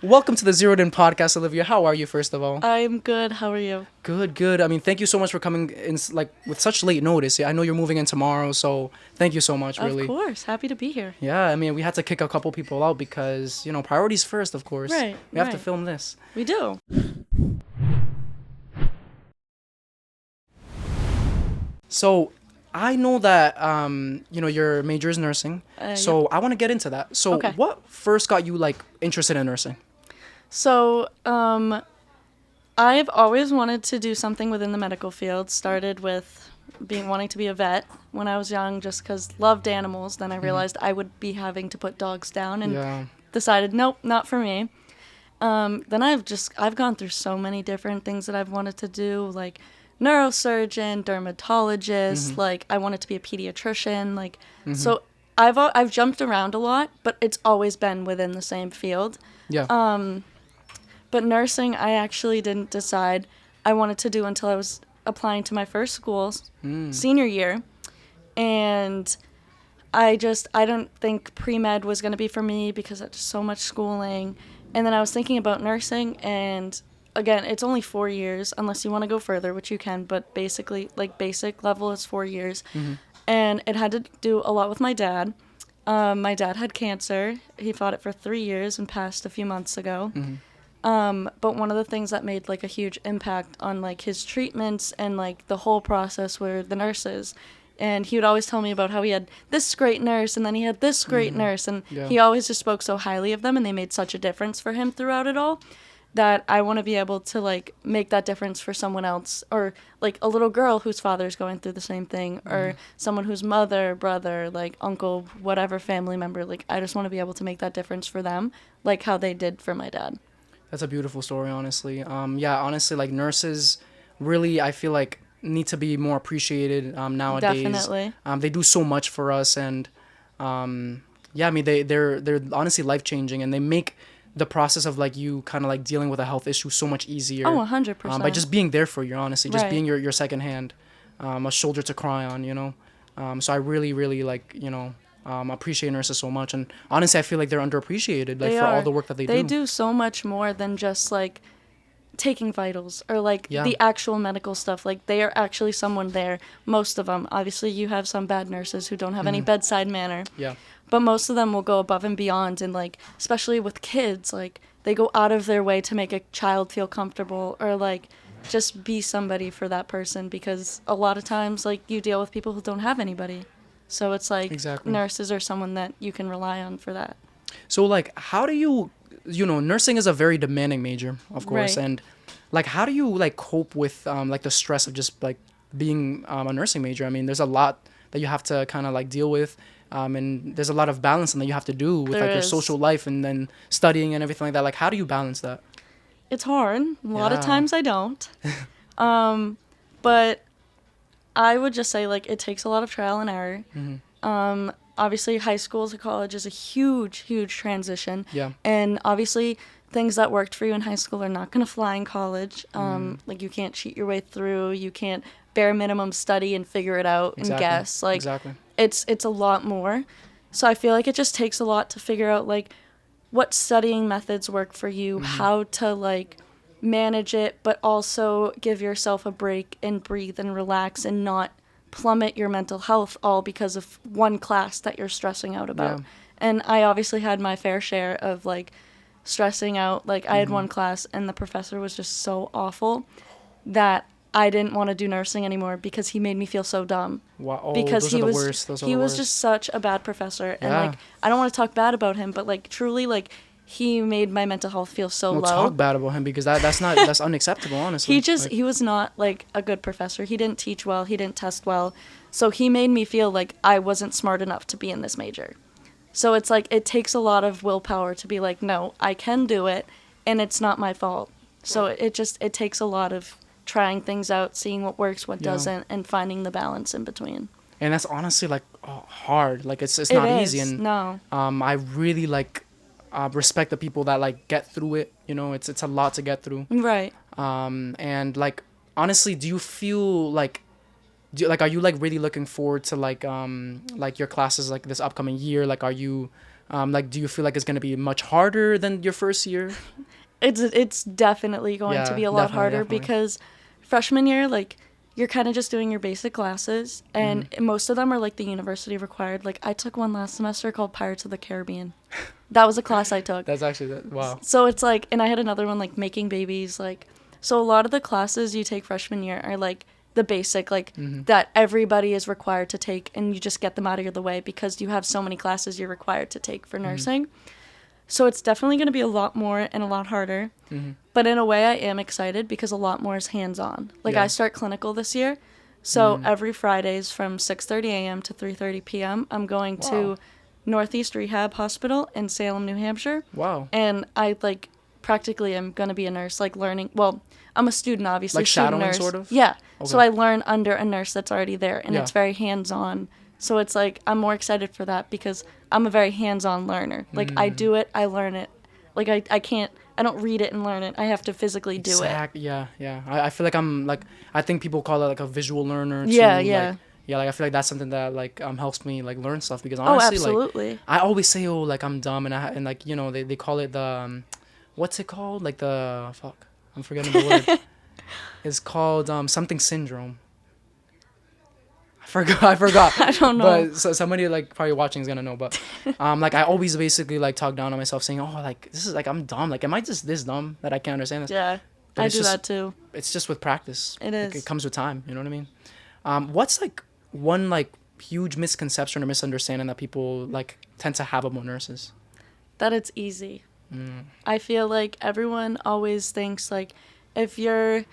Welcome to the Zeroed In podcast, Olivia. How are you, first of all? I'm good. How are you? Good, good. I mean, thank you so much for coming in like with such late notice. Yeah, I know you're moving in tomorrow, so thank you so much, Of really. course. Happy to be here. Yeah, I mean, we had to kick a couple people out because, priorities first, of course. Right, We have to right. film this. We do. So, I know that your major is nursing. So, I want to get into that. So, Okay. what first got you like interested in nursing? So, I've always wanted to do something within the medical field. Started with wanting to be a vet when I was young just because loved animals. Then I realized I would be having to put dogs down and Yeah. decided, nope, not for me. Then I've gone through so many different things that I've wanted to do, like neurosurgeon, dermatologist, like I wanted to be a pediatrician, so I've jumped around a lot, but it's always been within the same field. Yeah. But nursing, I actually didn't decide I wanted to do until I was applying to my first school, senior year, and I don't think pre-med was going to be for me because it's so much schooling. And then I was thinking about nursing, and again, it's only 4 years unless you want to go further, which you can, but basically, like, basic level is 4 years. And it had to do a lot with my dad. My dad had cancer. He fought it for 3 years and passed a few months ago. But one of the things that made, like, a huge impact on, like, his treatments and, like, the whole process were the nurses. And he would always tell me about how he had this great nurse and then he had this great nurse. And Yeah. he always just spoke so highly of them, and they made such a difference for him throughout it all that I want to be able to, like, make that difference for someone else, or, like, a little girl whose father's going through the same thing, or someone whose mother, brother, like, uncle, whatever family member. Like, I just want to be able to make that difference for them, like how they did for my dad. That's a beautiful story, honestly. Yeah, honestly, like nurses, really, I feel like need to be more appreciated nowadays. Definitely. They do so much for us, and yeah, I mean they're honestly life changing, and they make the process of like you kind of like dealing with a health issue so much easier. Oh, 100%. By just being there for you, honestly, just Right. being your second hand, a shoulder to cry on. So I really, really like appreciate nurses so much, and honestly, I feel like they're underappreciated, like They for all are. the work that they They do. do so much more than just, like, taking vitals or, like, Yeah. the actual medical stuff. Like, they are actually someone there. Most of them. Obviously, you have some bad nurses who don't have any bedside manner. Yeah. But most of them will go above and beyond, and, like, especially with kids, like, they go out of their way to make a child feel comfortable, or, like, just be somebody for that person, because a lot of times, like, you deal with people who don't have anybody. So it's like Exactly. nurses are someone that you can rely on for that. So like, how do nursing is a very demanding major, of course, Right. and like, how do you like cope with like the stress of just like being a nursing major? I mean, there's a lot that you have to kind of like deal with, and there's a lot of balancing that you have to do with There like your is. social life and then studying and everything like that. Like, how do you balance that? It's hard. A lot of Yeah. times I don't. But I would just say, like, it takes a lot of trial and error. Obviously, high school to college is a huge, huge transition. Yeah. And obviously, things that worked for you in high school are not going to fly in college. Like, you can't cheat your way through. You can't bare minimum study and figure it out and Exactly. guess. Like, Exactly. it's a lot more. So I feel like it just takes a lot to figure out, like, what studying methods work for you, how to, like, manage it, but also give yourself a break and breathe and relax and not plummet your mental health all because of one class that you're stressing out about. Yeah. And I obviously had my fair share of, like, stressing out. Like, I had one class and the professor was just so awful that I didn't want to do nursing anymore because he made me feel so dumb. Wow. Oh, Because those he are the was worst. Those are he the was worst. just such a bad professor, and Yeah. like, I don't want to talk bad about him, but, like, truly, like, he made my mental health feel so No, low. talk bad about him because that's unacceptable, honestly. Like, He was not, like, a good professor. He didn't teach well. He didn't test well. So he made me feel like I wasn't smart enough to be in this major. So it's like, it takes a lot of willpower to be like, no, I can do it, and it's not my fault. So it takes a lot of trying things out, seeing what works, what Yeah. doesn't, and finding the balance in between. and that's honestly like hard. Like it's It not is. easy, and No. I really like respect the people that like get through it. It's a lot to get through. Right. And like honestly, do you feel like are you like really looking forward to like your classes like this upcoming year? Like, are you Like, do you feel like it's gonna be much harder than your first year? It's definitely going to be a lot harder because freshman year, like, you're kind of just doing your basic classes, and most of them are like the university required. Like, I took one last semester called Pirates of the Caribbean. That was a class I took. That's actually wow. So it's like, and I had another one like making babies. Like, so a lot of the classes you take freshman year are like the basic, like that everybody is required to take, and you just get them out of the way because you have so many classes you're required to take for nursing. So it's definitely going to be a lot more and a lot harder. But in a way, I am excited because a lot more is hands-on. Like, I start clinical this year. So every Fridays from 6:30 a.m. to 3:30 p.m., I'm going to Northeast Rehab Hospital in Salem, New Hampshire. Wow. And I, like, practically am going to be a nurse, like, learning. Well, I'm a student, obviously. Like shadowing, nurse. sort of? Yeah. Okay. So I learn under a nurse that's already there, and it's very hands-on. So it's like, I'm more excited for that because I'm a very hands-on learner. Like, I do it, I learn it. Like, I don't read it and learn it. I have to physically do it. Yeah. I feel like I'm, like, I think people call it, like, a visual learner, too. Yeah. Like, I feel like that's something that, like, helps me, like, learn stuff. Because, honestly, absolutely. like, I always say, oh, like, I'm dumb. And like, you know, they call it the, what's it called? Like, I'm forgetting the word. It's called, something syndrome. I forgot. I don't know. But somebody, like, probably watching is gonna know. But like, I always basically, like, talk down on myself saying, oh, like, this is, like, I'm dumb. Like, am I just this dumb that I can't understand this? Yeah, But I do that too. It's just with practice. It Like, is. it comes with time. You know what I mean? What's, like, one, like, huge misconception or misunderstanding that people, like, tend to have about nurses? That it's easy. I feel like everyone always thinks, like, if you're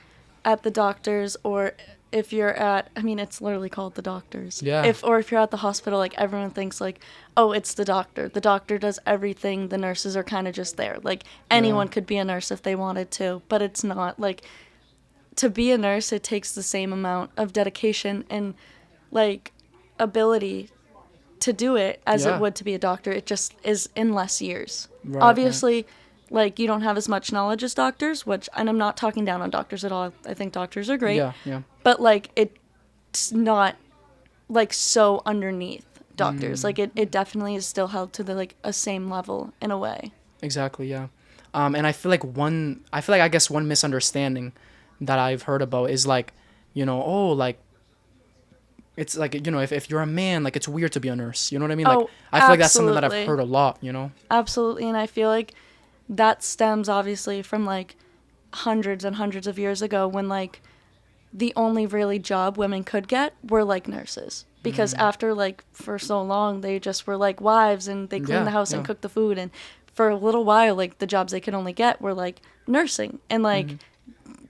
at the doctor's or if you're at, I mean, it's literally called the doctor's. Yeah. If you're at the hospital, like, everyone thinks, like, oh, it's the doctor. The doctor does everything. The nurses are kind of just there. Like, anyone could be a nurse if they wanted to, but it's not. Like, to be a nurse, it takes the same amount of dedication and, like, ability to do it as it would to be a doctor. It just is in less years. Right, Obviously, like, you don't have as much knowledge as doctors, and I'm not talking down on doctors at all. I think doctors are great. Yeah. But, like, it's not, like, so underneath doctors. Like, it definitely is still held to the, like, a same level in a way. Exactly, yeah. And I feel like I guess one misunderstanding that I've heard about is, like, you know, oh, like, it's like, you know, if you're a man, like, it's weird to be a nurse. You know what I mean? Like, I feel like that's something that I've heard a lot, you know? Absolutely. And I feel like that stems, obviously, from, like, hundreds and hundreds of years ago when, like, the only really job women could get were, like, nurses. Because after, like, for so long, they just were, like, wives, and they cleaned the house and cooked the food. And for a little while, like, the jobs they could only get were, like, nursing and, like,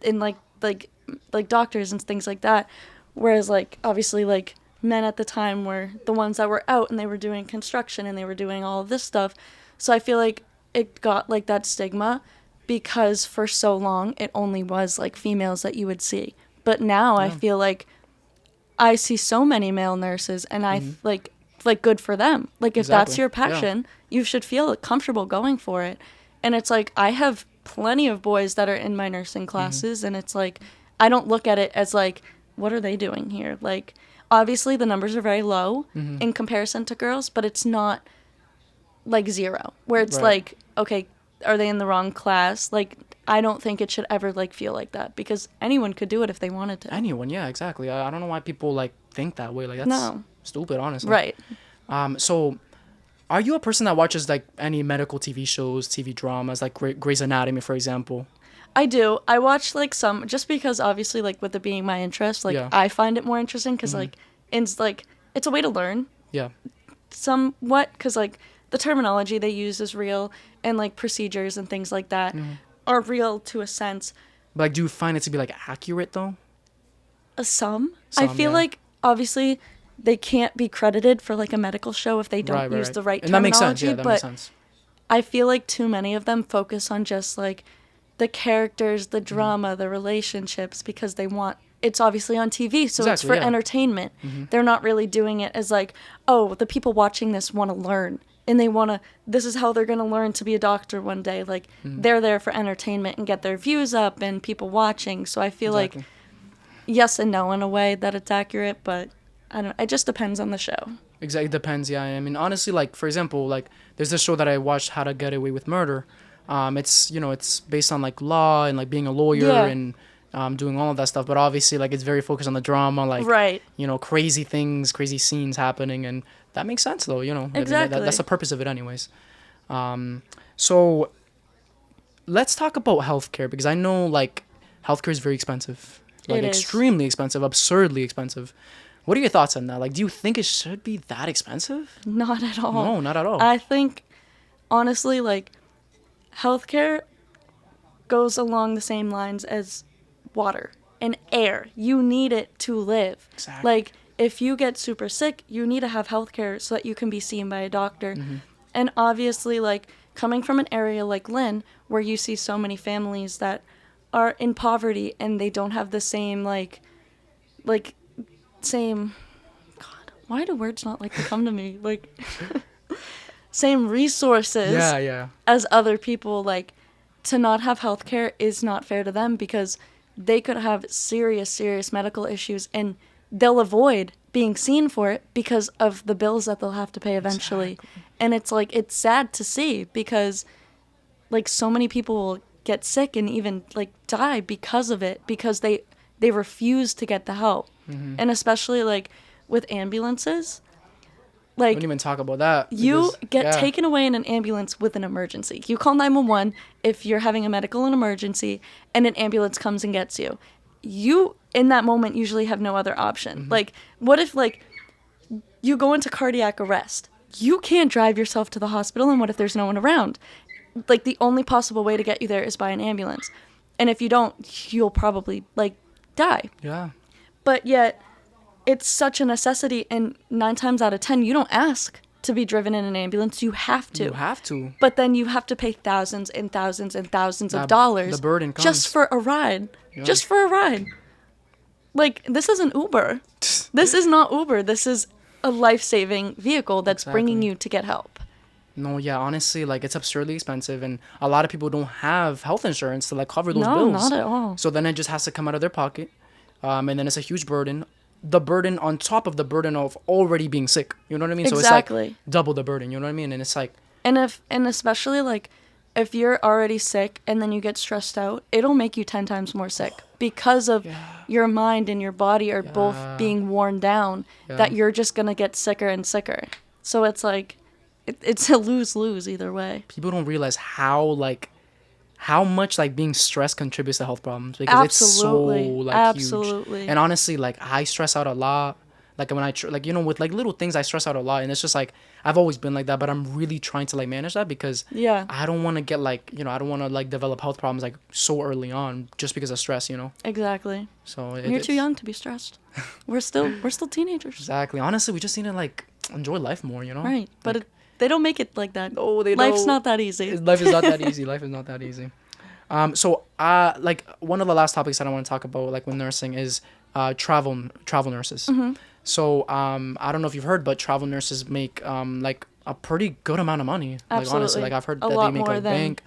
and, like doctors and things like that. Whereas, like, obviously, like, men at the time were the ones that were out, and they were doing construction, and they were doing all of this stuff. So I feel like it got, like, that stigma because for so long it only was, like, females that you would see. But now I feel like I see so many male nurses, and I, like, good for them. Like, if that's your passion, you should feel comfortable going for it. And it's like, I have plenty of boys that are in my nursing classes, and it's like, I don't look at it as, like, what are they doing here? Like, obviously the numbers are very low in comparison to girls, but it's not, like, zero, where it's like, okay, are they in the wrong class? Like, I don't think it should ever, like, feel like that, because anyone could do it if they wanted to. Anyone, yeah, exactly. I don't know why people, like, think that way. Like, that's stupid, honestly. Right. So, are you a person that watches, like, any medical TV shows, TV dramas, like Grey's Anatomy, for example? I do. I watch, like, some, just because, obviously, like, with it being my interest, like, I find it more interesting, because, like, it's a way to learn. Yeah. Somewhat, because, like, the terminology they use is real, and, like, procedures and things like that are real to a sense. But, like, do you find it to be, like, accurate, though? Some. I feel like, obviously, they can't be credited for, like, a medical show if they don't use the right terminology. And that makes sense, that makes sense. I feel like too many of them focus on just, like, the characters, the drama, the relationships, because they want, it's obviously on TV, so it's for entertainment. They're not really doing it as, like, oh, the people watching this want to learn, and they want to, this is how they're going to learn to be a doctor one day. Like, they're there for entertainment and get their views up and people watching. So I feel like yes and no in a way that it's accurate, but I don't, it just depends on the show. Exactly, it depends. Yeah, I mean, honestly, like for example, like there's this show that I watched, How to Get Away with Murder. It's it's based on like law and like being a lawyer Yeah. and doing all of that stuff. But obviously, like it's very focused on the drama, like Right. crazy things, crazy scenes happening, and that makes sense though. I mean, that's Exactly. the purpose of it, anyways. Um, so let's talk about healthcare because I know like healthcare is very expensive, like It is. extremely expensive, absurdly expensive. What are your thoughts on that? Like, do you think it should be that expensive? Not at all. No, not at all. I think, honestly, like, healthcare goes along the same lines as water and air. You need it to live. Exactly. Like, if you get super sick, you need to have healthcare so that you can be seen by a doctor. Mm-hmm. And obviously, like, coming from an area like Lynn, where you see so many families that are in poverty and they don't have the same, same, God, why do words not like to come to me? Like, same resources Yeah, yeah. as other people, like, to not have healthcare is not fair to them because they could have serious medical issues and they'll avoid being seen for it because of the bills that they'll have to pay eventually. Exactly. And it's like, it's sad to see because like so many people will get sick and even like die because of it because they refuse to get the help. Mm-hmm. And especially like with ambulances, We like don't even talk about that. you Because, get yeah, taken away in an ambulance with an emergency. You call 911 if you're having a medical emergency and an ambulance comes and gets you. You, in that moment, usually have no other option. Mm-hmm. Like, what if, like, you go into cardiac arrest? You can't drive yourself to the hospital, and what if there's no one around? Like, the only possible way to get you there is by an ambulance. And if you don't, you'll probably, like, die. Yeah. But yet, it's such a necessity, and 9 times out of 10, you don't ask to be driven in an ambulance. You have to. You have to. But then you have to pay thousands and thousands and thousands of That- dollars the burden comes. just for a ride. Yeah. Just for a ride. Like, this isn't Uber. This is not Uber. This is a life-saving vehicle that's bringing Exactly. you to get help. No, yeah, honestly, like it's absurdly expensive, and a lot of people don't have health insurance to like cover those No, bills. not at all. So then it just has to come out of their pocket, and then it's a huge burden. The burden on top of the burden of already being sick. You know what I mean? So Exactly. it's like double the burden. You know what I mean? And it's like, And especially like if you're already sick and then you get stressed out, it'll make you 10 times more sick because of Yeah. your mind and your body are Yeah. both being worn down Yeah. that you're just going to get sicker and sicker. So it's like it's a lose-lose either way. people don't realize how much like being stressed contributes to health problems because Absolutely. it's so like Absolutely. huge. And honestly, like I stress out a lot. Like when like with like little things I stress out a lot, and it's just like I've always been like that, but I'm really trying to like manage that because Yeah. I don't want to get like I don't want to like develop health problems like so early on just because of stress. Exactly. So And you're too young to be stressed. We're still teenagers. Exactly. Honestly, we just need to like enjoy life more. Right. But Like, they don't make it like that. no, they Life's don't. not that easy. Life is not that easy. Life is not that easy. So like one of the last topics that I want to talk about, like with nursing, is travel nurses. Mm-hmm. So I don't know if you've heard, but travel nurses make like a pretty good amount of money. Like honestly, Absolutely. like I've heard A that lot they make more like than- bank.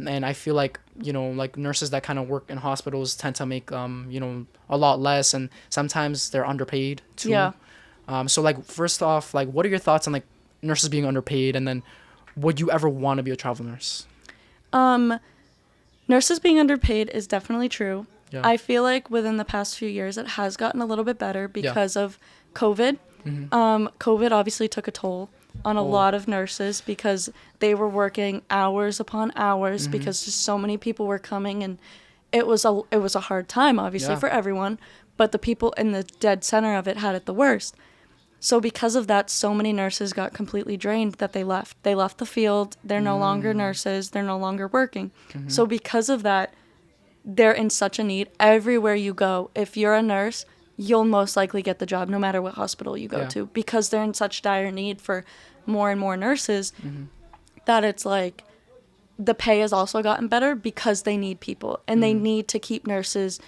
And I feel like like nurses that kind of work in hospitals tend to make a lot less, and sometimes they're underpaid too. Yeah. So like first off, like what are your thoughts on like nurses being underpaid, and then would you ever want to be a travel nurse? Nurses being underpaid is definitely true. Yeah. I feel like within the past few years, it has gotten a little bit better because of COVID. COVID obviously took a toll on a lot of nurses because they were working hours upon hours because just so many people were coming, and it was a hard time obviously Yeah. for everyone, but the people in the dead center of it had it the worst. So because of that, so many nurses got completely drained that they left. They left the field. They're no longer nurses. They're no longer working. So because of that, they're in such a need. Everywhere you go, if you're a nurse, you'll most likely get the job no matter what hospital you go Yeah. to because they're in such dire need for more and more nurses that it's like the pay has also gotten better because they need people and they need to keep nurses.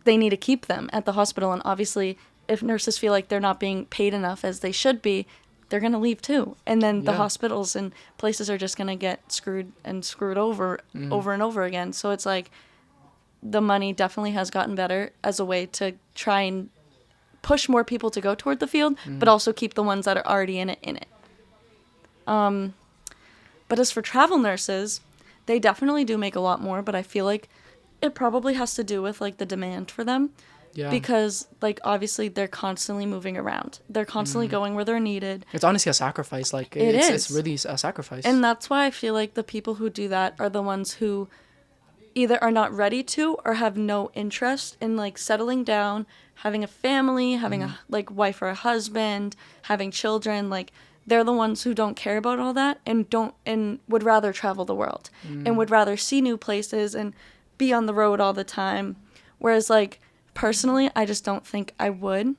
They need to keep them at the hospital, and obviously if nurses feel like they're not being paid enough as they should be, they're going to leave too. And then the Yeah. hospitals and places are just going to get screwed over and over again. So it's like the money definitely has gotten better as a way to try and push more people to go toward the field, but also keep the ones that are already in it in it. But as for travel nurses, they definitely do make a lot more, but I feel like it probably has to do with like the demand for them. Yeah. Because like obviously they're constantly moving around. They're constantly going where they're needed. It's honestly a sacrifice. Like it's really a sacrifice. And that's why I feel like the people who do that are the ones who either are not ready to or have no interest in like settling down, having a family, having a like wife or a husband, having children. Like they're the ones who don't care about all that and would rather travel the world and would rather see new places and be on the road all the time. Whereas like personally, I just don't think I would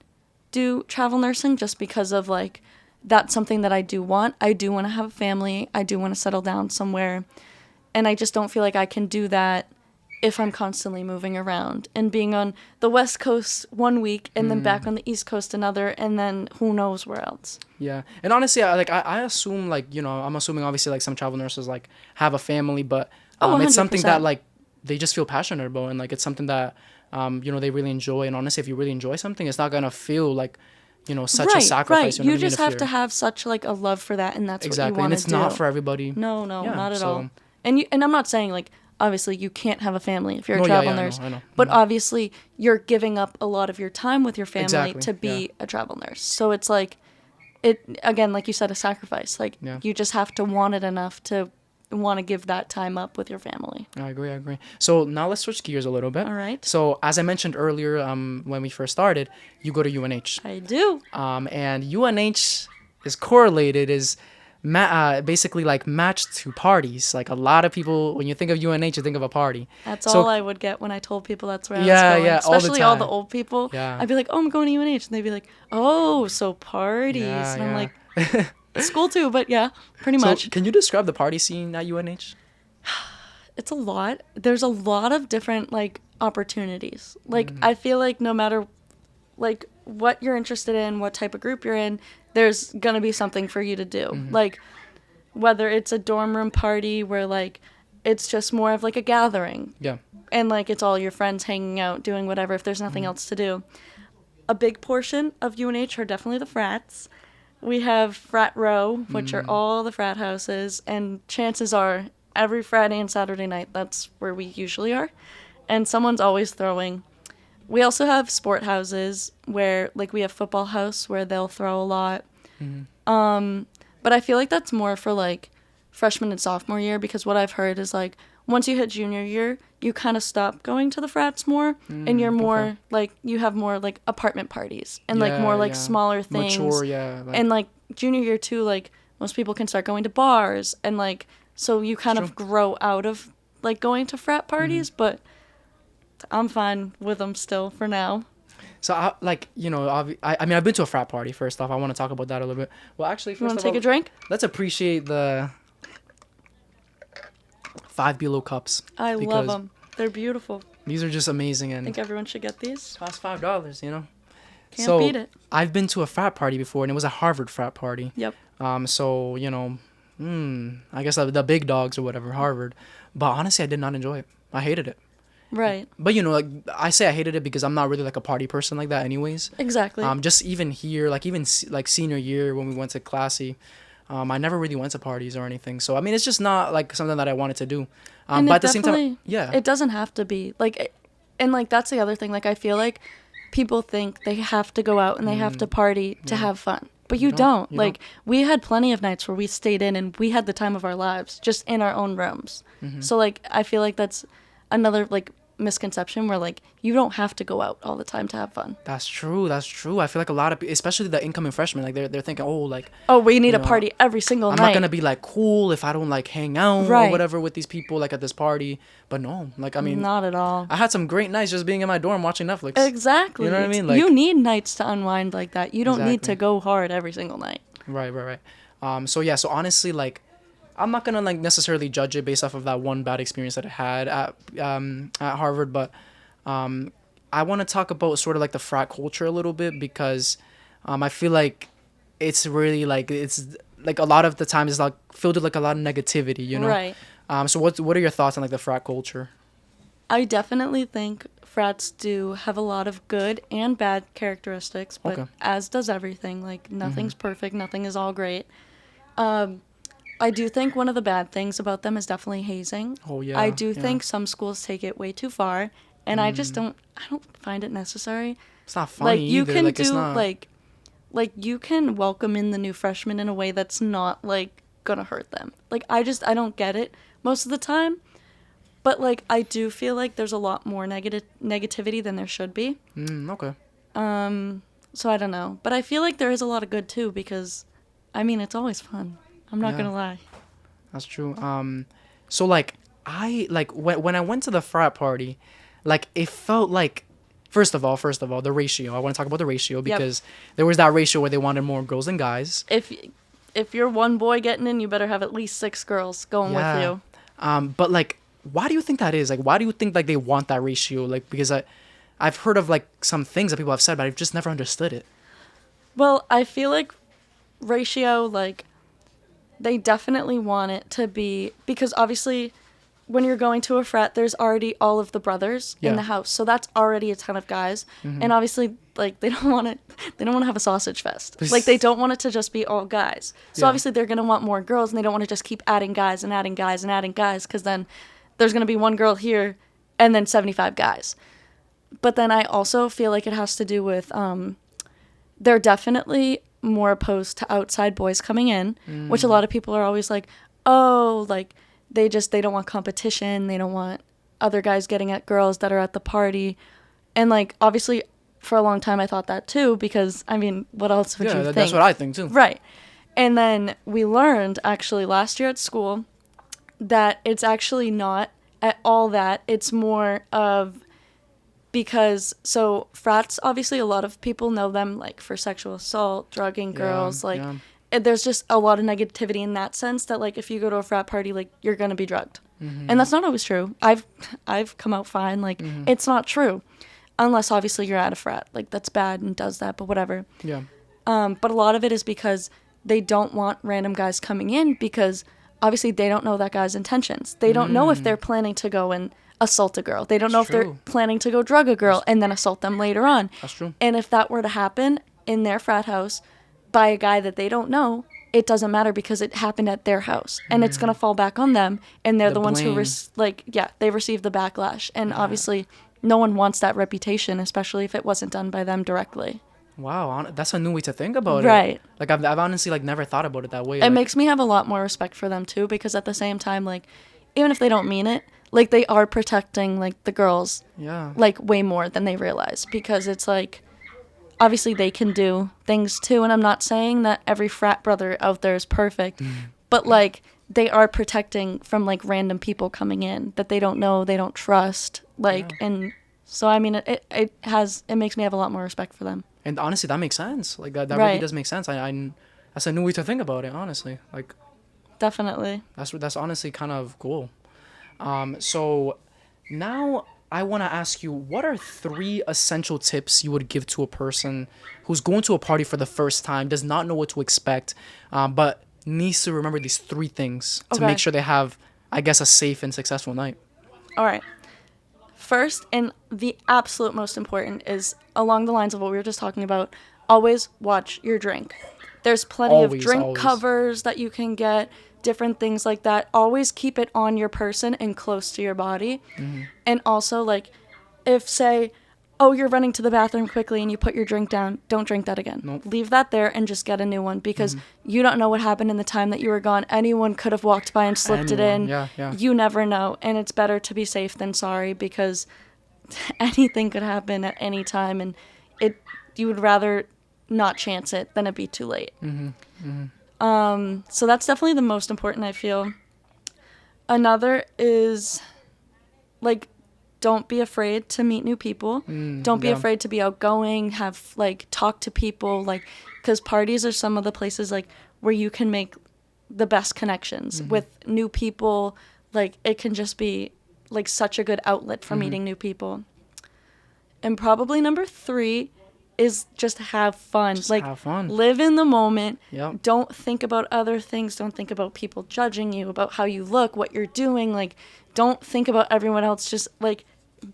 do travel nursing just because of like that's something that I do want. I do want to have a family. I do want to settle down somewhere. And I just don't feel like I can do that if I'm constantly moving around and being on the West Coast one week and then back on the East Coast another, and then who knows where else. Yeah. And honestly, I assume like, you know, I'm assuming obviously like some travel nurses like have a family, but it's something that like they just feel passionate about, and like it's something that you know, they really enjoy. And honestly, if you really enjoy something, it's not gonna feel like, you know, such a sacrifice. Right. You just have to have such like a love for that, and that's what you want to do. And it's not for everybody. No, not at all. And I'm not saying like obviously you can't have a family if you're a travel nurse. I know. But obviously you're giving up a lot of your time with your family to be a travel nurse. So it's like it again, like you said, a sacrifice. Like you just have to want it enough to want to give that time up with your family. I agree. So now let's switch gears a little bit. All right. So as I mentioned earlier, when we first started, you go to UNH. I do. And UNH is correlated basically like matched to parties. Like a lot of people, when you think of UNH, you think of a party. That's all I would get when I told people that's where I was going. Yeah, especially all the old people. Yeah. I'd be like, oh, I'm going to UNH. And they'd be like, oh, so parties. And I'm like, school too, but yeah, pretty much. So can you describe the party scene at UNH? It's a lot. There's a lot of different like opportunities. Like I feel like no matter like what you're interested in, what type of group you're in, there's gonna be something for you to do. Like whether it's a dorm room party where like it's just more of like a gathering. Yeah. And like it's all your friends hanging out, doing whatever if there's nothing else to do. A big portion of UNH are definitely the frats. We have Frat Row, which are all the frat houses, and chances are every Friday and Saturday night, that's where we usually are. And someone's always throwing. We also have sport houses where, like, we have football house where they'll throw a lot. But I feel like that's more for, like, freshman and sophomore year, because what I've heard is, like, once you hit junior year, you kind of stop going to the frats more, and you're more, like, you have more, like, apartment parties and, like, more, like, smaller things. Mature, and, like, junior year, too, like, most people can start going to bars, and, like, so you kind of grow out of, like, going to frat parties, but I'm fine with them still for now. So, like, you know, I mean, I've been to a frat party, first off. I want to talk about that a little bit. Well, actually, first you want to take a drink? Let's appreciate the Five Below cups. I love them. They're beautiful. These are just amazing. And I think everyone should get these. Cost $5, you know? Can't beat it. I've been to a frat party before, and it was a Harvard frat party. Yep. So, you know, I guess the big dogs or whatever, Harvard. But honestly, I did not enjoy it. I hated it. Right. But, you know, like, I say I hated it because I'm not really, like, a party person like that anyways. Exactly. Just even here, like, even, like, senior year when we went to Classy, I never really went to parties or anything. So, I mean, it's just not, like, something that I wanted to do. But at the same time, it doesn't have to be. Like, and, like, that's the other thing. Like, I feel like people think they have to go out and they have to party to have fun. But you don't. Like, we had plenty of nights where we stayed in and we had the time of our lives just in our own rooms. So, like, I feel like that's another, like, misconception where, like, you don't have to go out all the time to have fun. That's true. I feel like a lot of people, especially the incoming freshmen, like, they're thinking, oh, like... Oh, we need a party every single night. I'm not going to be, like, cool if I don't, like, hang out or whatever with these people, like, at this party. But no, like, I mean... Not at all. I had some great nights just being in my dorm watching Netflix. Exactly. You know what I mean? Like, you need nights to unwind like that. You don't need to go hard every single night. Right. So honestly, like, I'm not gonna, like, necessarily judge it based off of that one bad experience that I had at Harvard, but I want to talk about sort of like the frat culture a little bit, because I feel like it's really, like, it's like a lot of the time it's like filled with, like, a lot of negativity, you know? Right. So what are your thoughts on, like, the frat culture? I definitely think frats do have a lot of good and bad characteristics, but Okay. as does everything. Like, nothing's perfect, nothing is all great. Um, I do think one of the bad things about them is definitely hazing. Oh I yeah, do yeah. think some schools take it way too far, and I don't find it necessary. It's not Like, funny you either. can Like it's do, not. like, you can welcome in the new freshmen in a way that's not, like, gonna hurt them. Like, I don't get it most of the time. But, like, I do feel like there's a lot more negativity than there should be. Okay. So I don't know. But I feel like there is a lot of good, too, because, I mean, it's always fun. I'm not Yeah, gonna lie. that's true. So like I like when I went to the frat party, like it felt like first of all, the ratio. I want to talk about the ratio Yep. because there was that ratio where they wanted more girls than guys. If you're one boy getting in, you better have at least 6 girls going with Yeah. you. But like, why do you think that is? Like, why do you think like they want that ratio? Like, because I've heard of like some things that people have said, but I've just never understood it. Well, I feel like ratio, like, they definitely want it to be, because obviously when you're going to a frat, there's already all of the brothers in Yeah. the house, so that's already a ton of guys. And obviously, like, they don't want to have a sausage fest. Like, they don't want it to just be all guys. So Yeah. obviously they're gonna want more girls, and they don't want to just keep adding guys and adding guys and adding guys, because then there's gonna be one girl here and then 75 guys. But then I also feel like it has to do with they're definitely more opposed to outside boys coming in, which a lot of people are always like, oh, like, they don't want competition, they don't want other guys getting at girls that are at the party. And, like, obviously for a long time I thought that too, because I mean, what else would you think? That's what I think too. Right. And then we learned actually last year at school that it's actually not at all that. It's more of, because so frats, obviously a lot of people know them like for sexual assault, drugging girls, like yeah. there's just a lot of negativity in that sense, that like if you go to a frat party, like you're gonna be drugged. And that's not always true. I've come out fine. Like, it's not true, unless obviously you're at a frat, like that's bad and does that, but whatever. Yeah. But a lot of it is because they don't want random guys coming in, because obviously they don't know that guy's intentions. They don't know if they're planning to go and assault a girl. They don't know if they're true. planning to go drug a girl and then assault them later on. That's true. And if that were to happen in their frat house by a guy that they don't know, it doesn't matter, because it happened at their house, and it's going to fall back on them, and they're The the ones who blame. they receive the backlash. And obviously no one wants that reputation, especially if it wasn't done by them directly. Wow, that's a new way to think about it. Right. Like I've honestly like never thought about it that way. It Like, makes me have a lot more respect for them too, because at the same time, like, even if they don't mean it, like, they are protecting like the girls yeah. like way more than they realize, because it's like, obviously they can do things too, and I'm not saying that every frat brother out there is perfect, but like, they are protecting from like random people coming in that they don't know, they don't trust, like, and so I mean, it makes me have a lot more respect for them. And honestly, that makes sense. Like that really Right. does make sense. I that's a new way to think about it. Honestly, like Definitely. that's honestly kind of cool. So now I want to ask you, what are 3 essential tips you would give to a person who's going to a party for the first time, does not know what to expect, but needs to remember these 3 things to Okay. make sure they have, I guess, a safe and successful night? All right. First, and the absolute most important, is along the lines of what we were just talking about, always watch your drink. There's plenty of Always, drink always. covers that you can get, different things like that. Always keep it on your person and close to your body. And also, like, if, say, oh, you're running to the bathroom quickly and you put your drink down, don't drink that again. Nope. Leave that there and just get a new one, because you don't know what happened in the time that you were gone. Anyone could have walked by and slipped it in. Yeah. You never know, and it's better to be safe than sorry, because anything could happen at any time, and you would rather not chance it than it be too late. So that's definitely the most important, I feel. Another is, like, don't be afraid to meet new people. Don't be yeah. afraid to be outgoing, talk to people, like, because parties are some of the places, like, where you can make the best connections with new people. Like, it can just be, like, such a good outlet for meeting new people. And probably number 3 is just have fun. Just like, have fun. live in the moment. Yep. Don't think about other things. Don't think about people judging you, about how you look, what you're doing. Like, don't think about everyone else. Just, like,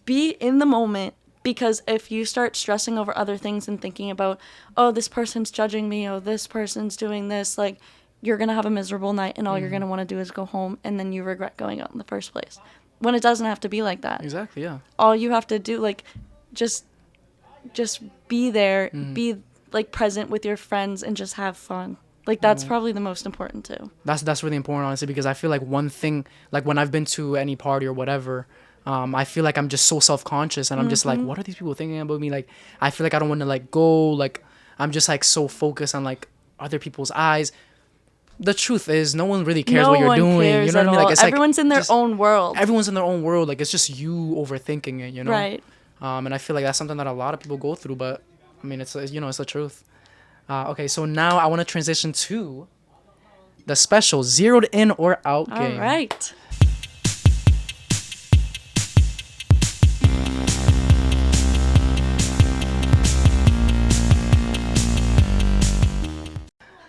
be in the moment, because if you start stressing over other things and thinking about, oh, this person's judging me, oh, this person's doing this, like, you're going to have a miserable night, and all you're going to want to do is go home, and then you regret going out in the first place. When it doesn't have to be like that. Exactly, yeah. All you have to do, like, just be there, be, like, present with your friends, and just have fun. Like, that's probably the most important, too. That's really important, honestly, because I feel like one thing, like, when I've been to any party or whatever, I feel like I'm just so self-conscious, and I'm just like, what are these people thinking about me? Like, I feel like I don't want to, like, go, like, I'm just, like, so focused on, like, other people's eyes. The truth is, no one really cares what you're doing. You know what I mean? Like, it's everyone's in their own world. Everyone's in their own world. Like, it's just you overthinking it, you know? Right. And I feel like that's something that a lot of people go through, but, I mean, it's you know, it's the truth. Okay, so now I want to transition to the special zeroed in or out game. All right.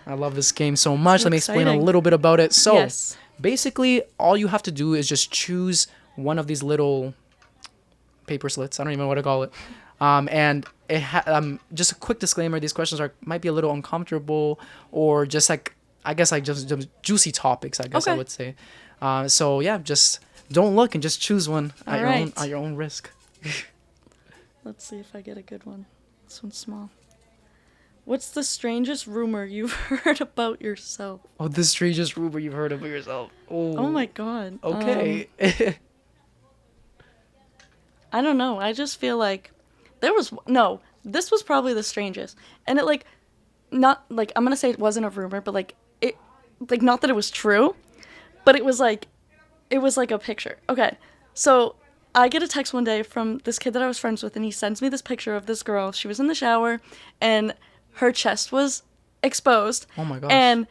I love this game so much. So Let me explain a exciting. little bit about it. So, Yes. basically, all you have to do is just choose one of these little paper slits. I don't even know what to call it. And it just a quick disclaimer: these questions might be a little uncomfortable, or just like I guess like just juicy topics. I guess I Okay. would say. So yeah, just don't look and just choose one All right. at your own risk. Let's see if I get a good one. This one's small. What's the strangest rumor you've heard about yourself? Oh, the strangest rumor you've heard of yourself. Oh my god. Okay. I don't know. I just feel like this was probably the strangest. And it like not like I'm going to say it wasn't a rumor, but like it like not that it was true, but it was like a picture. Okay. So, I get a text one day from this kid that I was friends with, and he sends me this picture of this girl. She was in the shower and her chest was exposed. Oh my gosh. And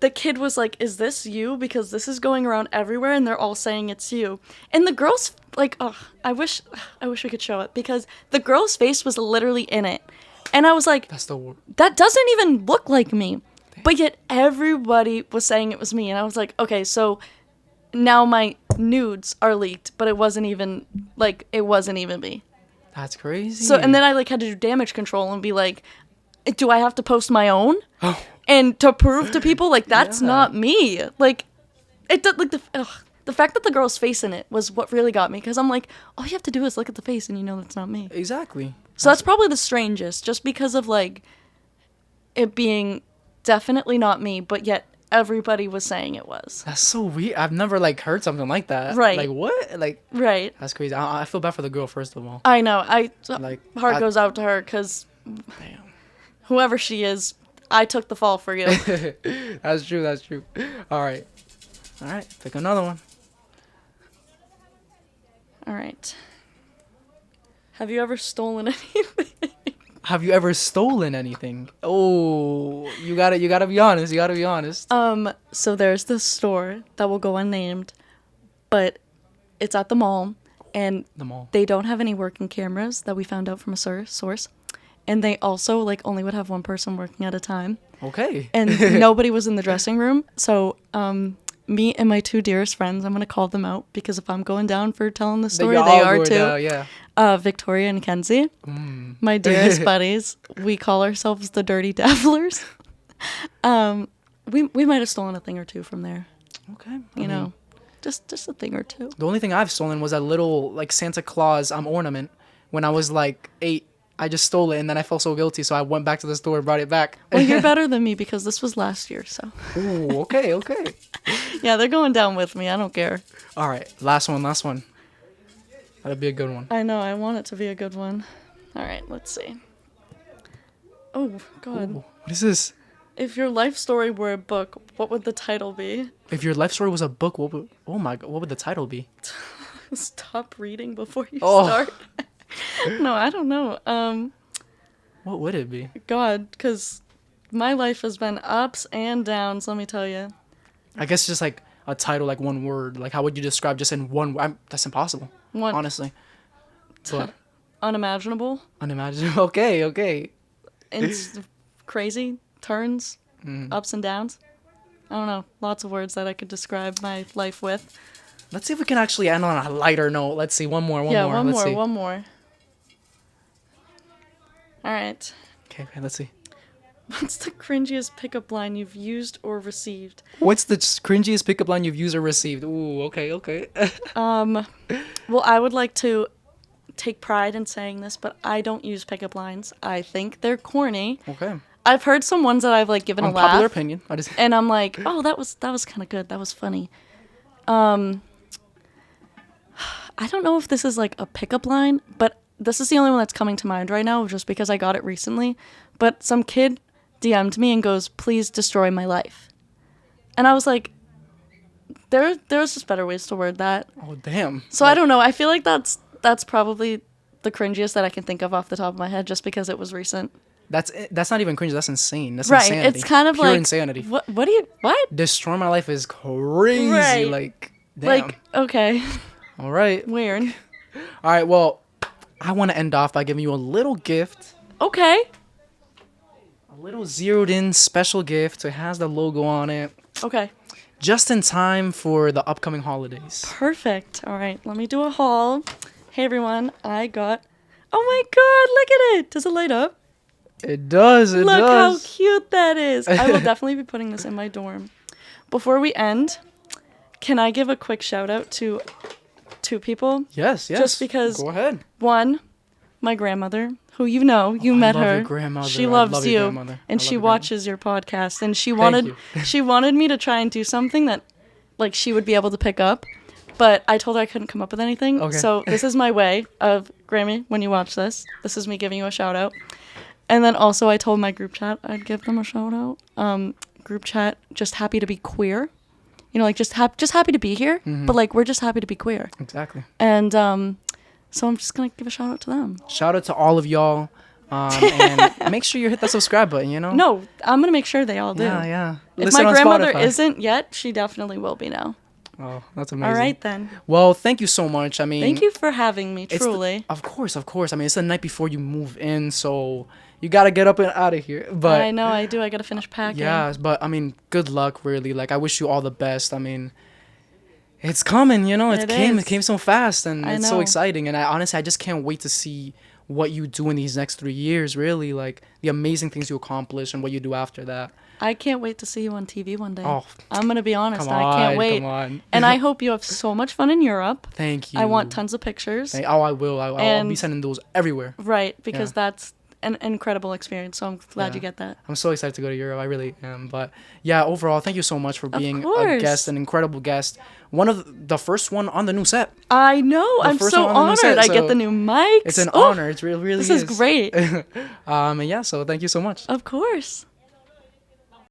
the kid was like, "Is this you? Because this is going around everywhere, and they're all saying it's you." And the girl's like, "Oh, I wish we could show it," because the girl's face was literally in it, and I was like, That's the word. "That doesn't even look like me," but yet everybody was saying it was me, and I was like, "Okay, so now my nudes are leaked, but it wasn't even me." That's crazy. So and then I like had to do damage control and be like, "Do I have to post my own?" Oh. And to prove to people, like, that's Yeah. not me. Like, it did, like, the fact that the girl's face in it was what really got me. Because I'm like, all you have to do is look at the face and you know that's not me. Exactly. So that's probably the strangest, just because of, like, it being definitely not me, but yet everybody was saying it was. That's so weird. I've never like heard something like that. Right. Like what? Like Right. that's crazy. I feel bad for the girl first of all. I know. Like, Heart I- goes out to her, because Damn. whoever she is, I took the fall for you. That's true. That's true. All right. Pick another one. All right. Have you ever stolen anything? Have you ever stolen anything? Oh, you gotta be honest. You gotta be honest. So there's this store that will go unnamed, but it's at the mall, and The mall. they don't have any working cameras that we found out from a source, and they also like only would have one person working at a time, Okay. and nobody was in the dressing room. So me and my two dearest friends, I'm gonna call them out, because if I'm going down for telling the story, they are too. Yeah. Victoria and Kenzie, my dearest buddies. We call ourselves the Dirty Dabblers. We might have stolen a thing or two from there. Okay. You know, just a thing or two. The only thing I've stolen was a little like Santa Claus ornament. When I was like 8, I just stole it, and then I felt so guilty, so I went back to the store and brought it back. Well, you're better than me, because this was last year, so. Ooh, okay. Yeah, they're going down with me. I don't care. All right, last one. That'll be a good one. I know. I want it to be a good one. All right, let's see. Oh, God. Ooh, what is this? If your life story were a book, what would the title be? If your life story was a book, what would the title be? Stop reading before you Oh. start. No, I don't know. What would it be? God, because my life has been ups and downs, let me tell you. I guess just like a title, like one word. Like how would you describe just in one word? That's impossible. One. Honestly. But Unimaginable. unimaginable. Okay. It's crazy. Turns. Ups and downs. I don't know. Lots of words that I could describe my life with. Let's see if we can actually end on a lighter note. Let's see. One more. Let's see. One more. All right. Okay, let's see. What's the cringiest pickup line you've used or received? What's the cringiest pickup line you've used or received? Ooh, okay. Well, I would like to take pride in saying this, but I don't use pickup lines. I think they're corny. Okay. I've heard some ones that I've like given a laugh. Unpopular opinion. And I'm like, oh, that was kind of good. That was funny. I don't know if this is like a pickup line, but this is the only one that's coming to mind right now, just because I got it recently. But some kid DM'd me and goes, "Please destroy my life," and I was like, there's just better ways to word that. Oh damn. So I don't know. I feel like that's probably the cringiest that I can think of off the top of my head, just because it was recent. That's not even cringe. That's insane. That's right. Insanity. It's kind of pure like insanity. What do you what? Destroy my life is crazy. Right. Like damn. Like okay. All right. Weird. All right. Well, I want to end off by giving you a little gift. Okay. A little zeroed in special gift. It has the logo on it. Okay. Just in time for the upcoming holidays. Perfect. All right. Let me do a haul. Hey everyone. I got. Oh my God! Look at it. Does it light up? It does. It Look does. how cute that is. I will definitely be putting this in my dorm. Before we end, can I give a quick shout out to two people? Yes. Just because. Go ahead. One, my grandmother, who you know, you met I love her. Your grandmother. She I loves love you, your grandmother. and she watches your podcast. And she wanted you. she wanted me to try and do something that, like, she would be able to pick up. But I told her I couldn't come up with anything. Okay. So this is my way of, Grammy, when you watch this, this is me giving you a shout out. And then also I told my group chat I'd give them a shout out. Group chat, just happy to be queer. You know, like just happy to be here. Mm-hmm. But like we're just happy to be queer. Exactly. And so I'm just gonna give a shout out to them. Shout out to all of y'all. And make sure you hit that subscribe button, you know? No, I'm gonna make sure they all do. Yeah. If Listen my on grandmother Spotify. isn't yet, she definitely will be now. Oh, that's amazing. All right then. Well, thank you so much. I mean, Thank you for having me. it's Truly. of course. I mean, it's the night before you move in, so you gotta get up and out of here. But I know I do. I gotta finish packing. yeah, but I mean, good luck, really. Like, I wish you all the best. I mean, it's coming, you know. It came so fast, and I it's so know. exciting. And I just can't wait to see what you do in these next 3 years. Really, like the amazing things you accomplish and what you do after that. I can't wait to see you on TV one day. Oh, I'm gonna be honest. come I can't wait. Come on. And I hope you have so much fun in Europe. Thank you. I want tons of pictures. I will. I'll be And- sending those everywhere. Right, because Yeah. that's an incredible experience. So I'm glad Yeah. you get that. I'm so excited to go to Europe. I really am. But yeah, overall, thank you so much for being a course. guest, an incredible guest. One of the first one on the new set. I know. I'm first so one on the new honored. set, I get so the new mics. It's an Oh, honor. It really This is. is great. And yeah, so thank you so much. Of course.